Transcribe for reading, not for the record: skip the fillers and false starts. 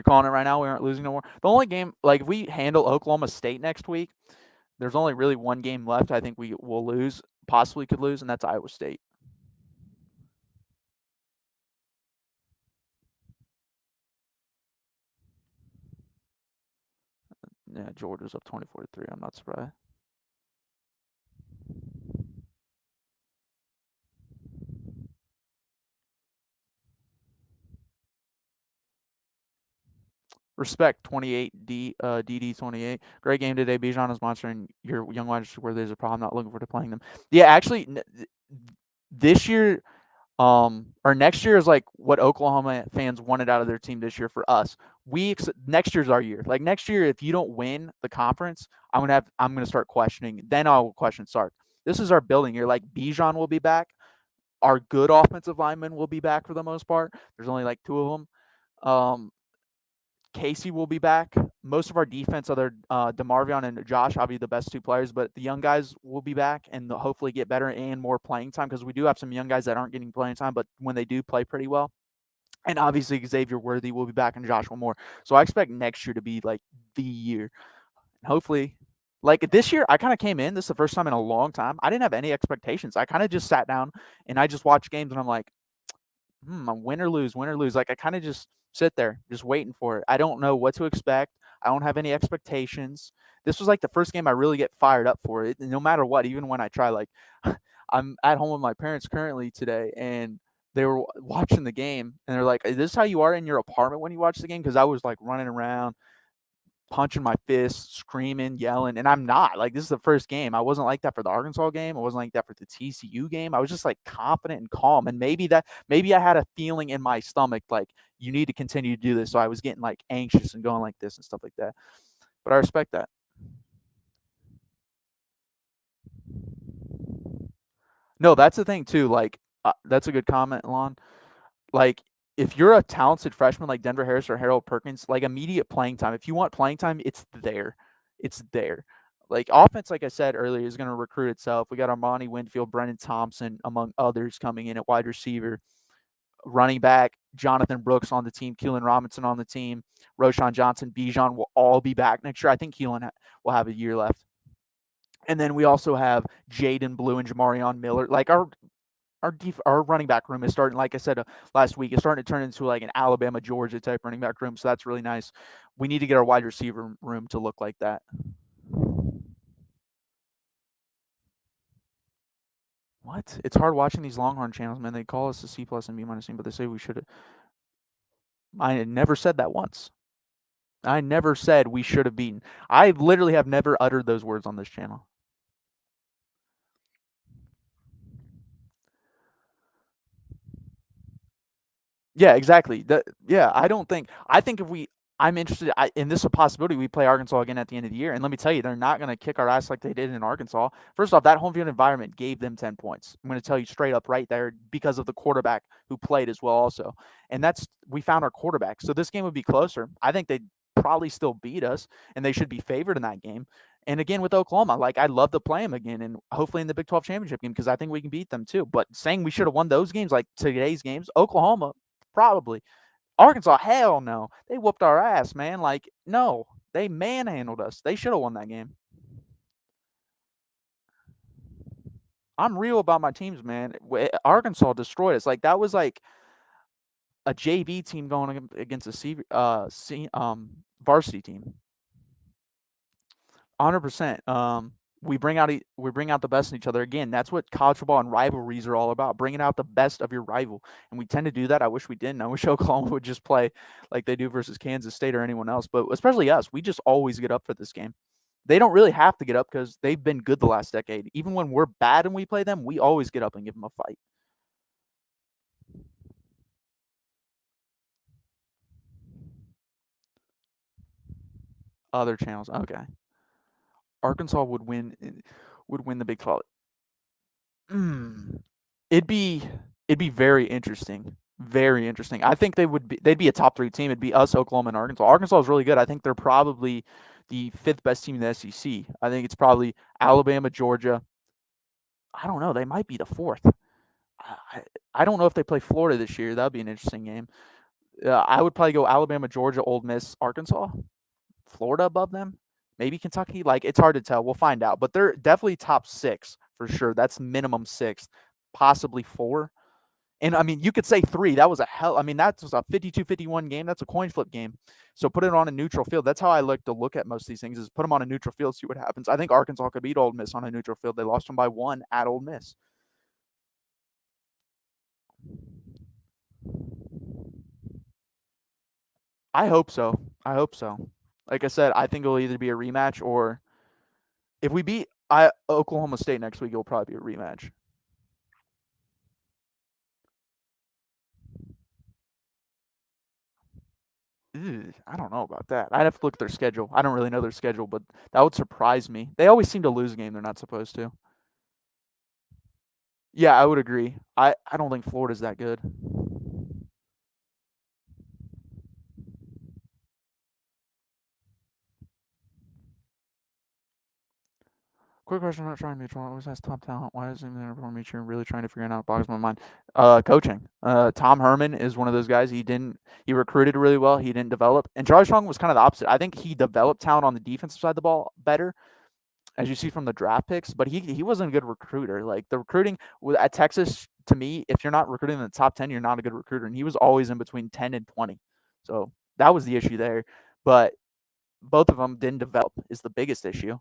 You're calling it right now? We aren't losing no more? The only game, like, if we handle Oklahoma State next week, there's only really one game left I think we will lose, possibly could lose, and that's Iowa State. Yeah, Georgia's up 24-3. I'm not surprised. Respect 28 DD 28. Great game today. Bijan is monstering your young wide receiver where there's a problem. Not looking forward to playing them. Yeah, actually, this year, or next year is like what Oklahoma fans wanted out of their team this year for us. Next year's our year. Like next year, if you don't win the conference, I'm gonna start questioning. Then I'll question Sark. This is our building year. Like Bijan will be back. Our good offensive linemen will be back for the most part. There's only like 2 of them. Casey will be back. Most of our defense, other DeMarvion and Josh, I'll be the best 2 players, but the young guys will be back and hopefully get better and more playing time because we do have some young guys that aren't getting playing time, but when they do play pretty well. And obviously Xavier Worthy will be back and Joshua Moore. So I expect next year to be like the year. Hopefully, like this year, I kind of came in. This is the first time in a long time. I didn't have any expectations. I kind of just sat down and I just watched games and I'm like, win or lose, win or lose. Like I kind of just sit there, just waiting for it. I don't know what to expect. I don't have any expectations. This was like the first game I really get fired up for it. No matter what, even when I try, like I'm at home with my parents currently today, and they were watching the game, and they're like, "Is this how you are in your apartment when you watch the game?" Because I was like running around, punching my fists, screaming, yelling, and I'm not. Like, this is the first game. I wasn't like that for the Arkansas game. I wasn't like that for the TCU game. I was just like confident and calm. And maybe I had a feeling in my stomach like you need to continue to do this. So I was getting like anxious and going like this and stuff like that. But I respect that. No, that's the thing too. Like, that's a good comment, Lon. Like, if you're a talented freshman like Denver Harris or Harold Perkins, like immediate playing time. If you want playing time, it's there. It's there. Like offense, like I said earlier, is going to recruit itself. We got Armani Winfield, Brennan Thompson, among others, coming in at wide receiver, running back, Jonathan Brooks on the team, Keelan Robinson on the team, Roshan Johnson, Bijan will all be back next year. I think Keelan will have a year left. And then we also have Jaden Blue and Jamarion Miller. Like our running back room is starting, like I said last week, it's starting to turn into like an Alabama, Georgia type running back room. So that's really nice. We need to get our wide receiver room to look like that. What? It's hard watching these Longhorn channels, man. They call us a C plus and B minus team, but they say we should have. I never said that once. I never said we should have beaten. I literally have never uttered those words on this channel. Yeah, exactly. Yeah, I think if we, I'm interested in this a possibility we play Arkansas again at the end of the year. And let me tell you, they're not going to kick our ass like they did in Arkansas. First off, that home field environment gave them 10 points. I'm going to tell you straight up right there because of the quarterback who played as well also. And we found our quarterback. So this game would be closer. I think they'd probably still beat us and they should be favored in that game. And again, with Oklahoma, like I'd love to play them again and hopefully in the Big 12 championship game because I think we can beat them too. But saying we should have won those games like today's games, Oklahoma, probably. Arkansas, hell no. They whooped our ass, man. Like, no. They manhandled us. They should have won that game. I'm real about my teams, man. Arkansas destroyed us. Like that was like a JV team going against varsity team. 100%. We bring out the best in each other. Again, that's what college football and rivalries are all about, bringing out the best of your rival. And we tend to do that. I wish we didn't. I wish Oklahoma would just play like they do versus Kansas State or anyone else, but especially us. We just always get up for this game. They don't really have to get up because they've been good the last decade. Even when we're bad and we play them, we always get up and give them a fight. Other channels. Okay. Arkansas would win the Big 12. Mm, it'd be it'd be very interesting. Very interesting. I think they'd be a top 3 team. It'd be us, Oklahoma, and Arkansas. Arkansas is really good. I think they're probably the 5th best team in the SEC. I think it's probably Alabama, Georgia. I don't know. They might be the 4th. I, I don't know if they play Florida this year. That'd be an interesting game. I would probably go Alabama, Georgia, Ole Miss, Arkansas, Florida above them, maybe Kentucky. Like, it's hard to tell. We'll find out, but they're definitely top 6 for sure. That's minimum 6, possibly 4. And I mean, you could say 3. That was a hell. I mean, that was a 52-51 game. That's a coin flip game. So put it on a neutral field. That's how I like to look at most of these things: is put them on a neutral field, see what happens. I think Arkansas could beat Ole Miss on a neutral field. They lost them by 1 at Ole Miss. I hope so. I hope so. Like I said, I think it'll either be a rematch, or if we beat Oklahoma State next week, it'll probably be a rematch. I don't know about that. I'd have to look at their schedule. I don't really know their schedule, but that would surprise me. They always seem to lose a game they're not supposed to. Yeah, I would agree. I don't think Florida's that good. Quick question, I'm not trying to be neutral. Always has top talent. Why isn't there performing each year? Really trying to figure it out. Bogs my mind. Coaching. Tom Herman is one of those guys. He recruited really well. He didn't develop. And Charlie Strong was kind of the opposite. I think he developed talent on the defensive side of the ball better, as you see from the draft picks, but he wasn't a good recruiter. Like, the recruiting at Texas, to me, if you're not recruiting in the top 10, you're not a good recruiter. And he was always in between 10 and 20. So that was the issue there. But both of them didn't develop is the biggest issue.